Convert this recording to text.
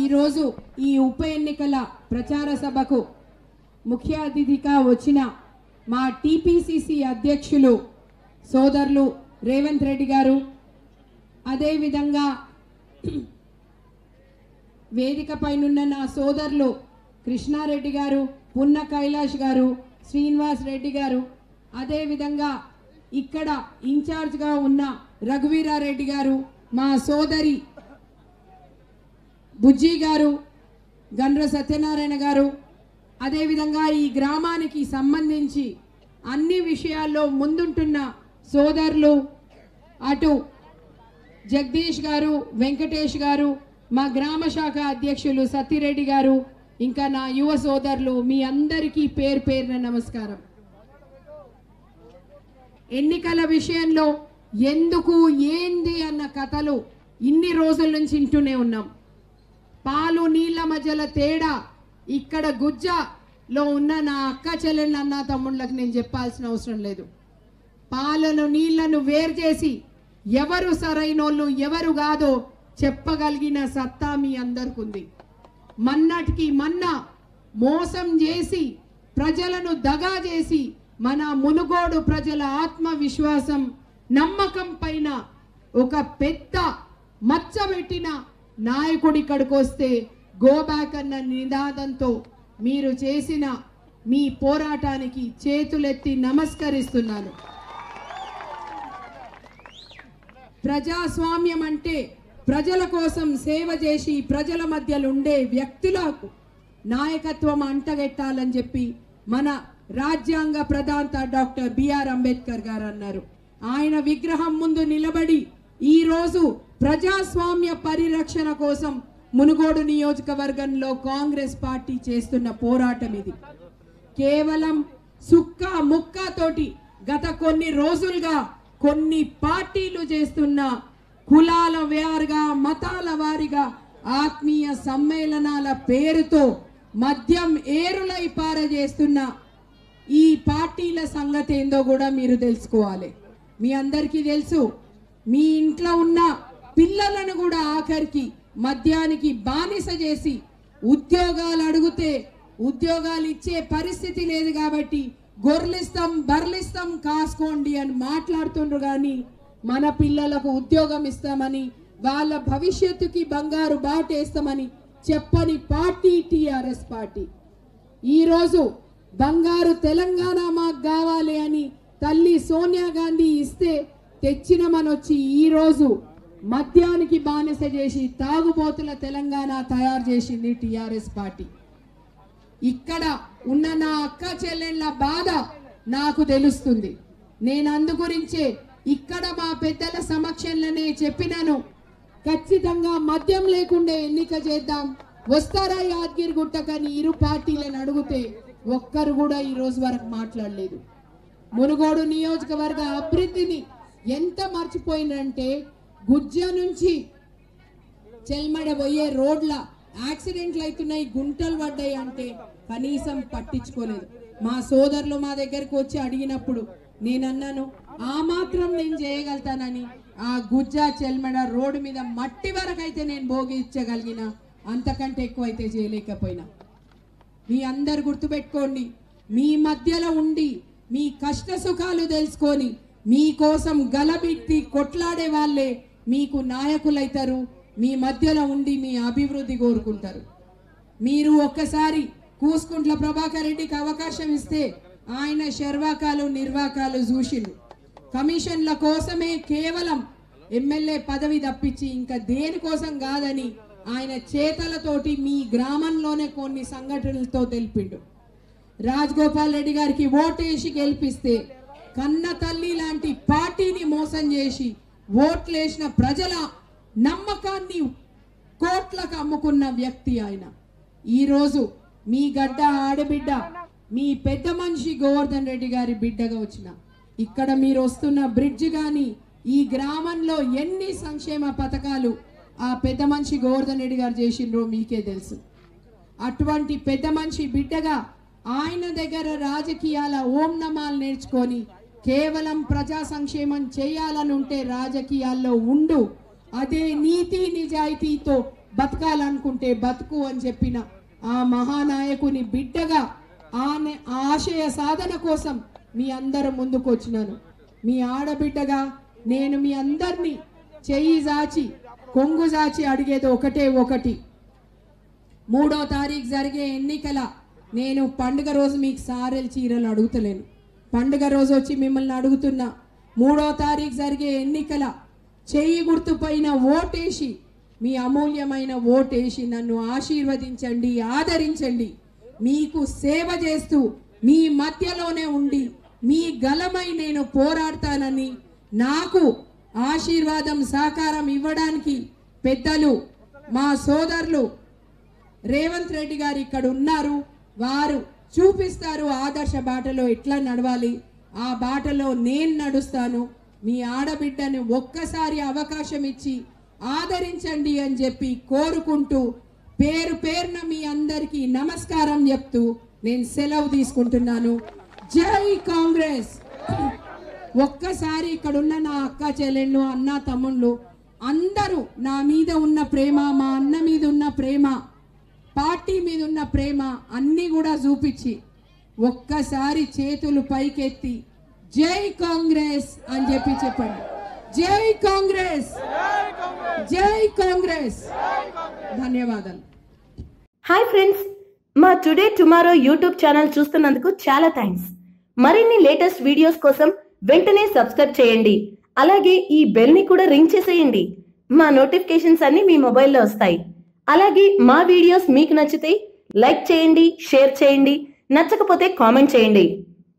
ఈరోజు ఈ ఉప ఎన్నికల ప్రచార సభకు ముఖ్య అతిథిగా వచ్చిన మా టీపీసీసీ అధ్యక్షులు సోదరులు రేవంత్ రెడ్డి గారు, అదేవిధంగా వేదిక పైనున్న నా సోదరులు కృష్ణారెడ్డి గారు, పున్న కైలాష్ గారు, శ్రీనివాస్ రెడ్డి గారు, అదేవిధంగా ఇక్కడ ఇన్ఛార్జ్గా ఉన్న రఘువీరారెడ్డి గారు, మా సోదరి బుజ్జి గారు, గండ్ర సత్యనారాయణ గారు, అదేవిధంగా ఈ గ్రామానికి సంబంధించి అన్ని విషయాల్లో ముందుంటున్న సోదరులు అటు జగదీష్ గారు, వెంకటేష్ గారు, మా గ్రామ శాఖ అధ్యక్షులు సత్తిరెడ్డి గారు, ఇంకా నా యువ సోదరులు, మీ అందరికీ పేరు పేరున నమస్కారం. ఎన్నికల విషయంలో ఎందుకు ఏంది అన్న కథలు ఇన్ని రోజుల నుంచి వింటూనే ఉన్నాం. పాలు నీళ్ల మధ్యల తేడా ఇక్కడ గుజ్జలో ఉన్న నా అక్క చెల్లెళ్ళ అన్న తమ్ముళ్ళకి నేను చెప్పాల్సిన అవసరం లేదు. పాలను నీళ్లను వేరు చేసి ఎవరు సరైనోళ్ళు ఎవరు కాదో చెప్పగలిగిన సత్తా మీ అందరికి ఉంది. మన్నటికి మన్న మోసం చేసి ప్రజలను దగా చేసి మన మునుగోడు ప్రజల ఆత్మవిశ్వాసం నమ్మకం పైన ఒక పెద్ద మచ్చబెట్టిన నాయకుడి ఇక్కడికి వస్తే గో బ్యాక్ అన్న నినాదంతో మీరు చేసిన మీ పోరాటానికి చేతులెత్తి నమస్కరిస్తున్నాను. ప్రజాస్వామ్యం అంటే ప్రజల కోసం సేవ చేసి ప్రజల మధ్యలో ఉండే వ్యక్తులకు నాయకత్వం అంటగెట్టాలని చెప్పి మన రాజ్యాంగ ప్రధాత డాక్టర్ బిఆర్ అంబేద్కర్ గారు అన్నారు. ఆయన విగ్రహం ముందు నిలబడి ఈరోజు ప్రజాస్వామ్య పరిరక్షణ కోసం మునుగోడు నియోజకవర్గంలో కాంగ్రెస్ పార్టీ చేస్తున్న పోరాటం ఇది. కేవలం సుక్క ముక్క తోటి గత కొన్ని రోజులుగా కొన్ని పార్టీలు చేస్తున్న కులాల వారిగా మతాల వారిగా ఆత్మీయ సమ్మేళనాల పేరుతో మద్యం ఏరులై పారజేస్తున్న ఈ పార్టీల సంగతి ఏందో కూడా మీరు తెలుసుకోవాలి. మీ అందరికీ తెలుసు, మీ ఇంట్లో ఉన్న పిల్లలను కూడా ఆఖరికి మద్యానికి బానిస చేసి ఉద్యోగాలు అడిగితే ఉద్యోగాలు ఇచ్చే పరిస్థితి లేదు కాబట్టి గొర్రెలిస్తాం బర్లిస్తాం కాసుకోండి అని మాట్లాడుతుండ్రు. కానీ మన పిల్లలకు ఉద్యోగం ఇస్తామని వాళ్ళ భవిష్యత్తుకి బంగారు బాటేస్తామని చెప్పని పార్టీ టిఆర్ఎస్ పార్టీ. ఈరోజు బంగారు తెలంగాణ మాకు కావాలి అని తల్లి సోనియా గాంధీ ఇస్తే తెచ్చిన మనొచ్చి ఈరోజు మద్యానికి బానిస చేసి తాగుబోతుల తెలంగాణ తయారు చేసింది టిఆర్ఎస్ పార్టీ. ఇక్కడ ఉన్న నా అక్క చెల్లెళ్ళ బాధ నాకు తెలుస్తుంది. నేను అందు గురించే ఇక్కడ మా పెద్దల సమక్షంలోనే చెప్పినాను, ఖచ్చితంగా మద్యం లేకుండా ఎన్నిక చేద్దాం, వస్తారా యాదగిరి గుట్టకని ఇరు పార్టీలను అడిగితే ఒక్కరు కూడా ఈ రోజు వరకు మాట్లాడలేదు. మునుగోడు నియోజకవర్గ అభివృద్ధిని ఎంత మర్చిపోయిందంటే గుజ్జ నుంచి చెల్మడ పోయే రోడ్ల యాక్సిడెంట్లు అవుతున్నాయి, గుంటలు పడ్డాయి అంటే కనీసం పట్టించుకోలేదు. మా సోదరులు మా దగ్గరకు వచ్చి అడిగినప్పుడు నేనన్నాను, ఆ మాత్రం నేను చేయగలుగుతానని. ఆ గుజ్జ చెల్మడ రోడ్డు మీద మట్టి వరకు అయితే నేను భోగించగలిగిన, అంతకంటే ఎక్కువ అయితే చేయలేకపోయినా. మీ అందరు గుర్తుపెట్టుకోండి, మీ మధ్యలో ఉండి మీ కష్ట సుఖాలు తెలుసుకొని మీకోసం గలబెట్టి కొట్లాడే వాళ్ళే మీకు నాయకులైతారు. మీ మధ్యలో ఉండి మీ అభివృద్ధి కోరుకుంటారు. మీరు ఒక్కసారి కూసుకుంట్ల ప్రభాకర్ రెడ్డికి అవకాశం ఇస్తే ఆయన శర్వాకాలు నిర్వాకాలు చూసిండు. కమిషన్ల కోసమే కేవలం ఎమ్మెల్యే పదవి తప్పించి ఇంకా దేనికోసం కాదని ఆయన చేతలతోటి మీ గ్రామంలోనే కొన్ని సంఘటనలతో తెలిపిండు. రాజగోపాల్ రెడ్డి గారికి ఓటేసి గెలిపిస్తే కన్న తల్లి లాంటి పార్టీని మోసం చేసి ఓట్లేసిన ప్రజల నమ్మకాన్ని కోట్లకు అమ్ముకున్న వ్యక్తి ఆయన. ఈరోజు మీ గడ్డ ఆడబిడ్డ మీ పెద్ద మనిషి గోవర్ధన్ రెడ్డి గారి బిడ్డగా వచ్చిన ఇక్కడ మీరు వస్తున్న బ్రిడ్జ్ కానీ ఈ గ్రామంలో ఎన్ని సంక్షేమ పథకాలు ఆ పెద్ద మనిషి గోవర్ధన్ రెడ్డి గారు చేసిండ్రో మీకే తెలుసు. అటువంటి పెద్ద మనిషి బిడ్డగా ఆయన దగ్గర రాజకీయాల ఓం నమాలు నేర్చుకొని కేవలం ప్రజా సంక్షేమం చేయాలని ఉంటే రాజకీయాల్లో ఉండు, అదే నీతి నిజాయితీతో బతకాలనుకుంటే బతుకు అని చెప్పిన ఆ మహానాయకుని బిడ్డగా ఆశయ సాధన కోసం మీ అందరూ ముందుకు వచ్చినాను. మీ ఆడబిడ్డగా నేను మీ అందరినీ చెయ్యి చాచి కొంగు చాచి అడిగేది ఒకటి, 3వ తారీఖు జరిగే ఎన్నికల నేను పండుగ రోజు మీకు సారెలు చీరలు అడుగుతలేను. పండుగ రోజు వచ్చి మిమ్మల్ని అడుగుతున్నా, 3వ తారీఖు జరిగే ఎన్నికల చెయ్యి గుర్తుపైన ఓటేసి, మీ అమూల్యమైన ఓటేసి నన్ను ఆశీర్వదించండి, ఆదరించండి. మీకు సేవ చేస్తూ మీ మధ్యలోనే ఉండి మీ గలమై నేను పోరాడతానని, నాకు ఆశీర్వాదం సహకారం ఇవ్వడానికి పెద్దలు మా సోదరులు రేవంత్ రెడ్డి గారు ఇక్కడ ఉన్నారు. వారు చూపిస్తారు ఆదర్శ బాటలో ఎట్లా నడవాలి. ఆ బాటలో నేను నడుస్తాను. మీ ఆడబిడ్డని ఒక్కసారి అవకాశం ఇచ్చి ఆదరించండి అని చెప్పి కోరుకుంటూ పేరున మీ అందరికీ నమస్కారం చెప్తూ నేను సెలవు తీసుకుంటున్నాను. జై కాంగ్రెస్. ఒక్కసారి ఇక్కడున్న నా అక్క చెల్లెళ్ళు, అన్న తమ్ముళ్ళు అందరూ నా మీద ఉన్న ప్రేమ, మా అన్న మీద ఉన్న ప్రేమ, పార్టీ మీద ఉన్న ప్రేమ అన్నీ కూడా చూపించి ఒక్కసారి చేతులు పైకెత్తి జై కాంగ్రెస్ అని చెప్పి చెప్పండి. జై కాంగ్రెస్, జై కాంగ్రెస్. ధన్యవాదాలు. హాయ్ ఫ్రెండ్స్, మా టుడే టుమారో యూట్యూబ్ ఛానల్ చూస్తున్నందుకు చాలా థ్యాంక్స్. మరిన్ని లేటెస్ట్ వీడియోస్ కోసం వెంటనే సబ్స్క్రైబ్ చేయండి. అలాగే ఈ బెల్ ని కూడా రింగ్ చేసేయండి. మా నోటిఫికేషన్స్ అన్ని మీ మొబైల్లో వస్తాయి. అలాగే మా వీడియోస్ మీకు నచ్చితే లైక్ చేయండి, షేర్ చేయండి, నచ్చకపోతే కామెంట్ చేయండి.